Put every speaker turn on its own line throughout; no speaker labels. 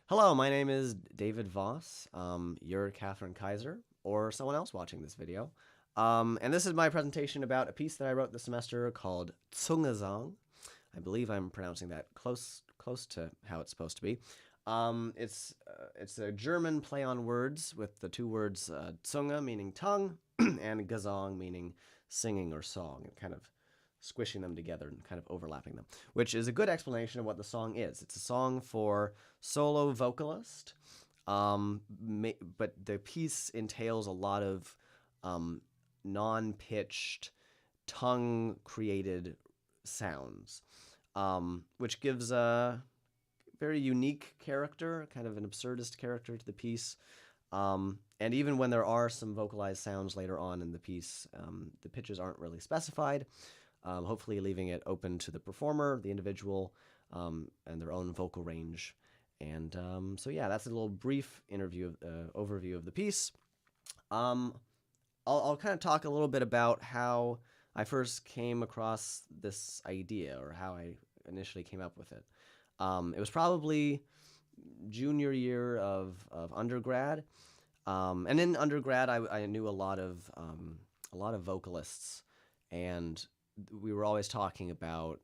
Hello, my name is David Voss. You're Katherine Kaiser, or someone else watching this video. And this is my presentation about a piece that I wrote this semester called Zungesang. I believe I'm pronouncing that close to how it's supposed to be. It's a German play on words with the two words Zunge, meaning tongue, and Gesang, meaning singing or song, and kind of squishing them together and kind of overlapping them, which is a good explanation of what the song is. It's a song for solo vocalist, but the piece entails a lot of non-pitched, tongue-created sounds, which gives a very unique character, kind of an absurdist character to the piece. And even when there are some vocalized sounds later on in the piece, the pitches aren't really specified, hopefully leaving it open to the performer, the individual, and their own vocal range. And so yeah, that's a little brief overview of the piece. I'll kind of talk a little bit about how I first came across this idea, or how I initially came up with it. It was probably junior year of undergrad, and in undergrad I knew a lot of vocalists, and we were always talking about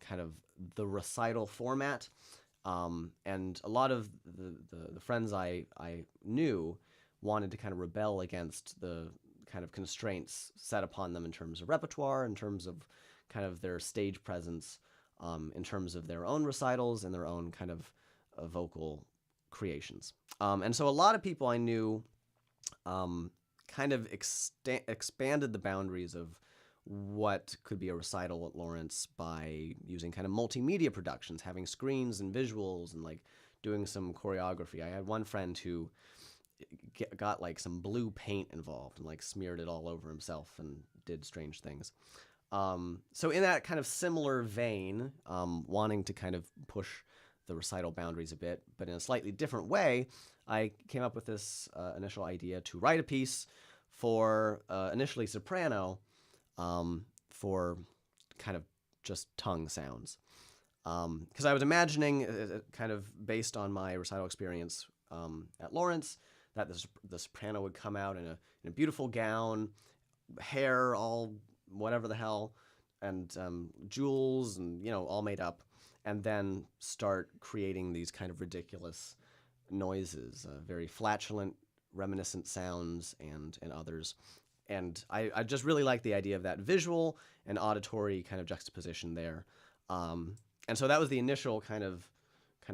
kind of the recital format, and a lot of the friends I knew wanted to kind of rebel against the kind of constraints set upon them in terms of repertoire, in terms of kind of their stage presence, in terms of their own recitals and their own kind of vocal creations. And so a lot of people I knew kind of expanded the boundaries of what could be a recital at Lawrence by using kind of multimedia productions, having screens and visuals, and like doing some choreography. I had one friend who got like some blue paint involved and like smeared it all over himself and did strange things. So in that kind of similar vein, wanting to kind of push the recital boundaries a bit, but in a slightly different way, I came up with this initial idea to write a piece for initially soprano, for kind of just tongue sounds. Because I was imagining, kind of based on my recital experience at Lawrence, that the soprano would come out in a beautiful gown, hair all whatever the hell, and jewels, and all made up, and then start creating these kind of ridiculous noises, very flatulent, reminiscent sounds, and others. And I just really like the idea of that visual and auditory kind of juxtaposition there. And so that was the initial kind of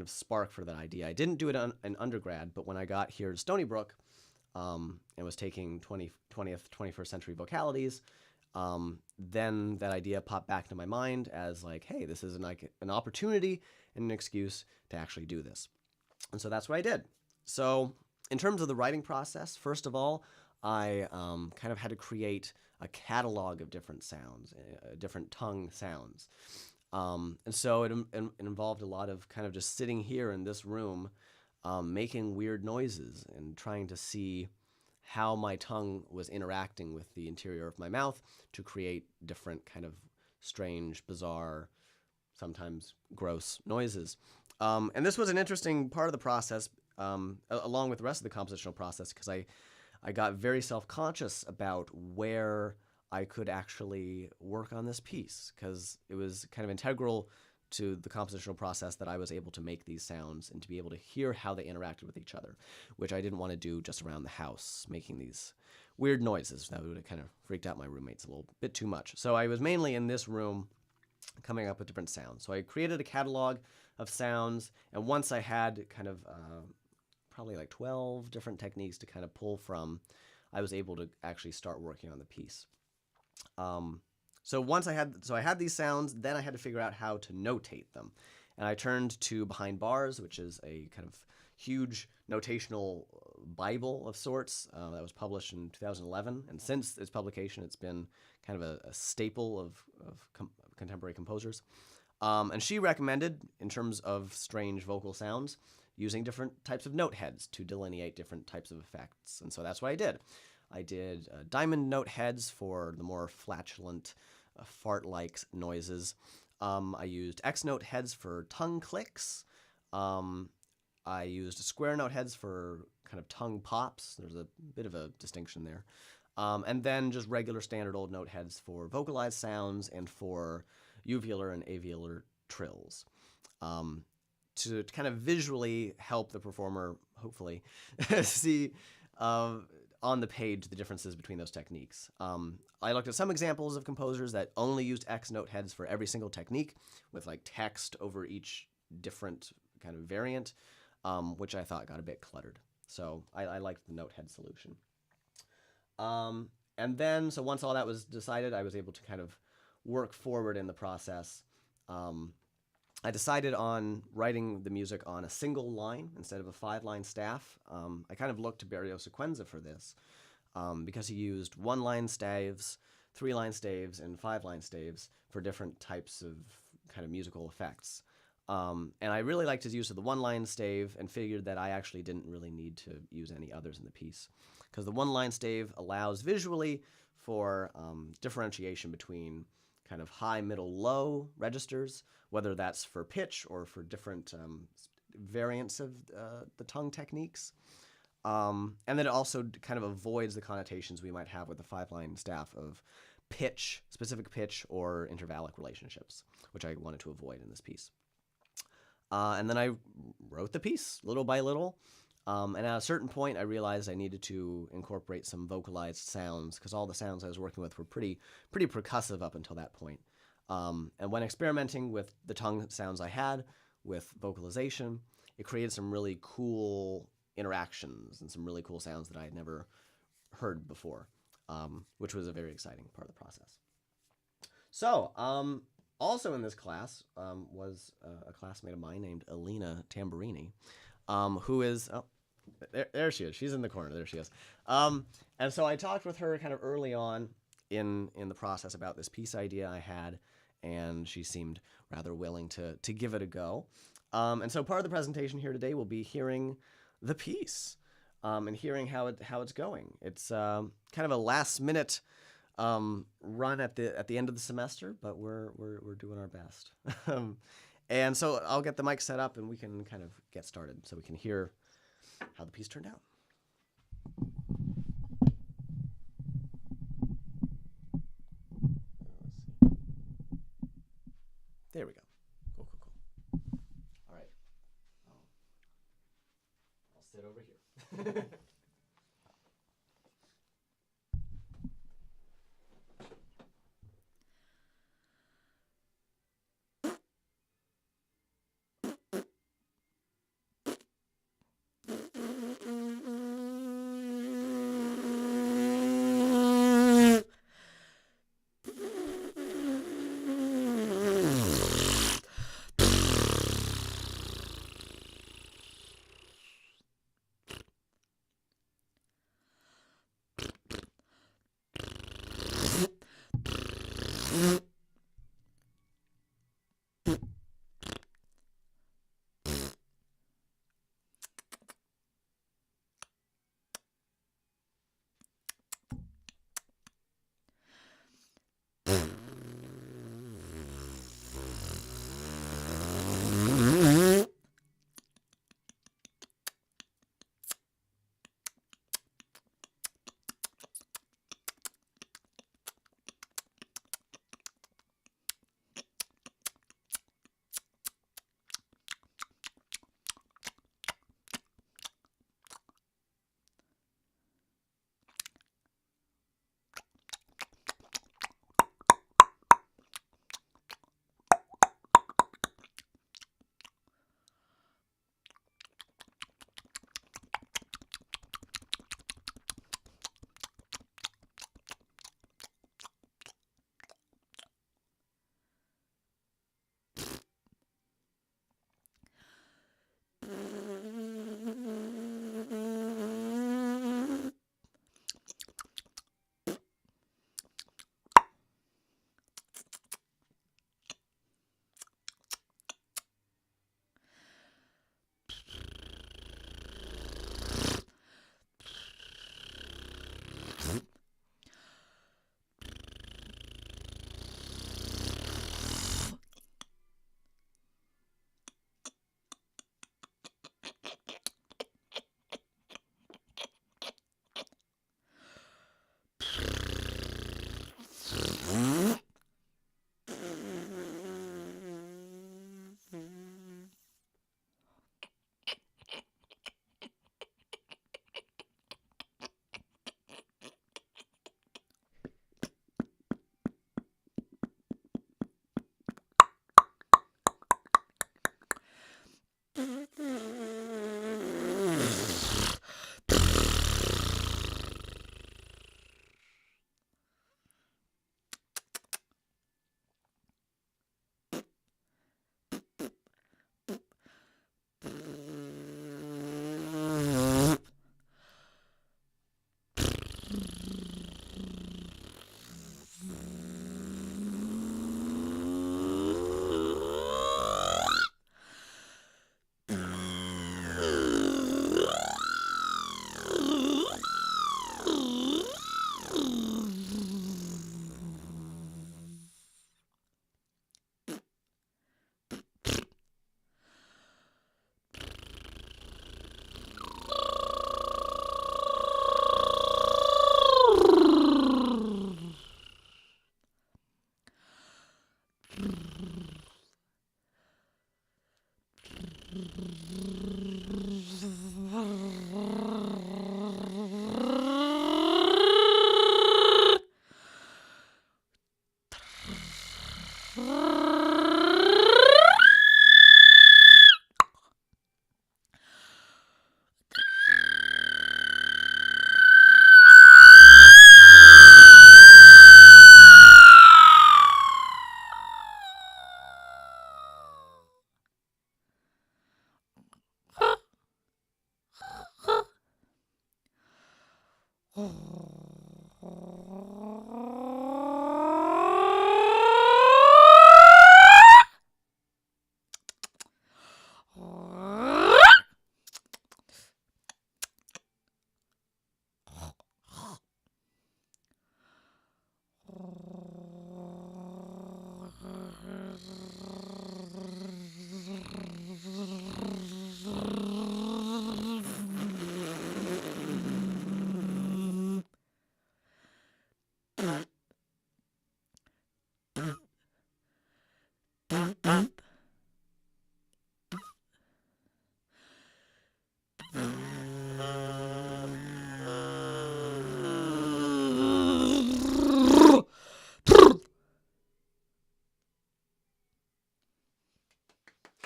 spark for that idea. I didn't do it in undergrad, but when I got here to Stony Brook and was taking 20th, 21st Century Vocalities, then that idea popped back into my mind as like, hey, this is an opportunity and an excuse to actually do this. And so that's what I did. So in terms of the writing process, first of all, I kind of had to create a catalog of different sounds, different tongue sounds. And so it involved a lot of kind of just sitting here in this room, making weird noises and trying to see how my tongue was interacting with the interior of my mouth to create different kind of strange, bizarre, sometimes gross noises. And this was an interesting part of the process, along with the rest of the compositional process, because I got very self-conscious about where I could actually work on this piece, because it was kind of integral to the compositional process that I was able to make these sounds and to be able to hear how they interacted with each other, which I didn't want to do just around the house, making these weird noises. That would have kind of freaked out my roommates a little bit too much. So I was mainly in this room coming up with different sounds. So I created a catalog of sounds, and once I had kind of probably like 12 different techniques to kind of pull from, I was able to actually start working on the piece. So once I had these sounds, then I had to figure out how to notate them. And I turned to Behind Bars, which is a kind of huge notational Bible of sorts that was published in 2011. And since its publication, it's been kind of a staple of contemporary composers. And she recommended, in terms of strange vocal sounds, using different types of note heads to delineate different types of effects. And so that's what I did. I did diamond note heads for the more flatulent, fart-like noises. I used X note heads for tongue clicks. I used square note heads for kind of tongue pops. There's a bit of a distinction there. And then just regular standard old note heads for vocalized sounds and for uvular and alveolar trills. To kind of visually help the performer, hopefully, see on the page the differences between those techniques. I looked at some examples of composers that only used X note heads for every single technique with like text over each different kind of variant, which I thought got a bit cluttered. So I liked the note head solution. And then, so once all that was decided, I was able to kind of work forward in the process. I decided on writing the music on a single line instead of a 5-line staff. I kind of looked to Barrio Sequenza for this because he used 1-line staves, 3-line staves, and 5-line staves for different types of kind of musical effects. And I really liked his use of the 1-line stave and figured that I actually didn't really need to use any others in the piece, because the 1-line stave allows visually for differentiation between kind of high, middle, low registers, whether that's for pitch or for different variants of the tongue techniques. And then it also kind of avoids the connotations we might have with the 5-line staff of pitch, specific pitch, or intervallic relationships, which I wanted to avoid in this piece. And then I wrote the piece little by little. And at a certain point, I realized I needed to incorporate some vocalized sounds because all the sounds I was working with were pretty percussive up until that point. And when experimenting with the tongue sounds I had with vocalization, it created some really cool interactions and some really cool sounds that I had never heard before, which was a very exciting part of the process. So, also in this class was a classmate of mine named Alina Tamborini, who is... Oh, there she is. She's in the corner. There she is. And so I talked with her kind of early on in the process about this piece idea I had, and she seemed rather willing to give it a go. And so part of the presentation here today will be hearing the piece and hearing how it's going. It's kind of a last-minute run at the end of the semester, but we're doing our best. And so I'll get the mic set up, and we can kind of get started so we can hear how the piece turned out. There we go. Cool. All right. I'll sit over here.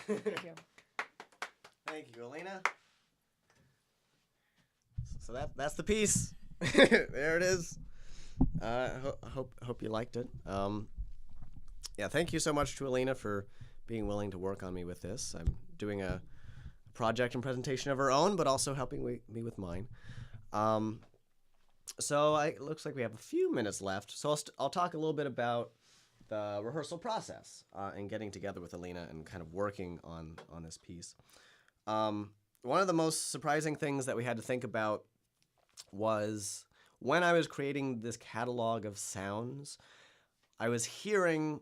Thank you.
Thank you, Alina. So that's the piece. There it is. Hope you liked it. Yeah, thank you so much to Alina for being willing to work on me with this. I'm doing a project and presentation of her own, but also helping me with mine. So it looks like we have a few minutes left. So I'll talk a little bit about the rehearsal process and getting together with Alina and kind of working on this piece. One of the most surprising things that we had to think about was when I was creating this catalog of sounds, I was hearing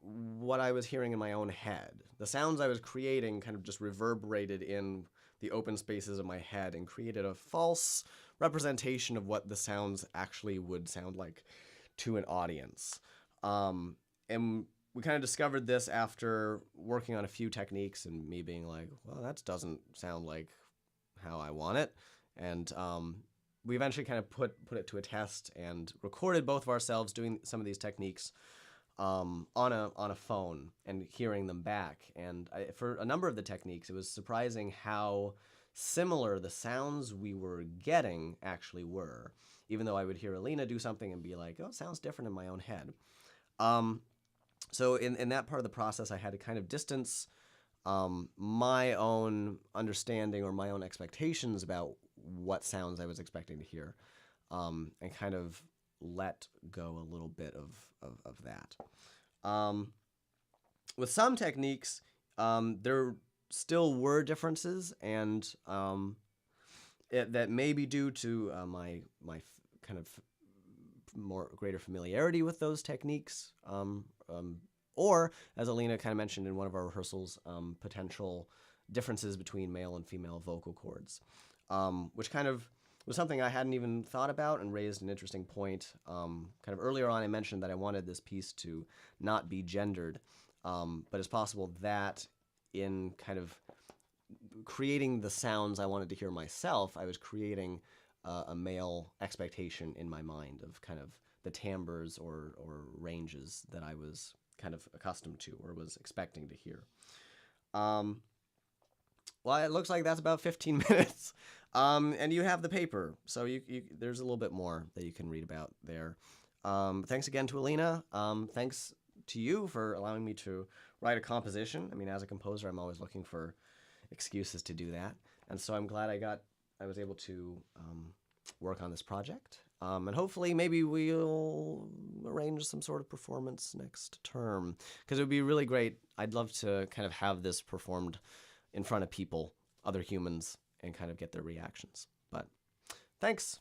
what I was hearing in my own head. The sounds I was creating kind of just reverberated in the open spaces of my head and created a false representation of what the sounds actually would sound like to an audience. And we kind of discovered this after working on a few techniques and me being like, well, that doesn't sound like how I want it. And we eventually kind of put it to a test and recorded both of ourselves doing some of these techniques on a phone and hearing them back. And for a number of the techniques, it was surprising how similar the sounds we were getting actually were, even though I would hear Alina do something and be like, oh, it sounds different in my own head. So in that part of the process, I had to kind of distance my own understanding or my own expectations about what sounds I was expecting to hear, and kind of let go a little bit of that. With some techniques, there still were differences, and that may be due to my kind of more greater familiarity with those techniques, or, as Alina kind of mentioned in one of our rehearsals, potential differences between male and female vocal cords, which kind of was something I hadn't even thought about and raised an interesting point. Kind of earlier on I mentioned that I wanted this piece to not be gendered, but it's possible that in kind of creating the sounds I wanted to hear myself, I was creating a male expectation in my mind of kind of the timbres or ranges that I was kind of accustomed to or was expecting to hear. Well, it looks like that's about 15 minutes. And you have the paper, so there's a little bit more that you can read about there. Thanks again to Alina. Thanks to you for allowing me to write a composition. I mean, as a composer, I'm always looking for excuses to do that. And so I'm glad I was able to work on this project. And hopefully maybe we'll arrange some sort of performance next term, because it would be really great. I'd love to kind of have this performed in front of people, other humans, and kind of get their reactions. But thanks.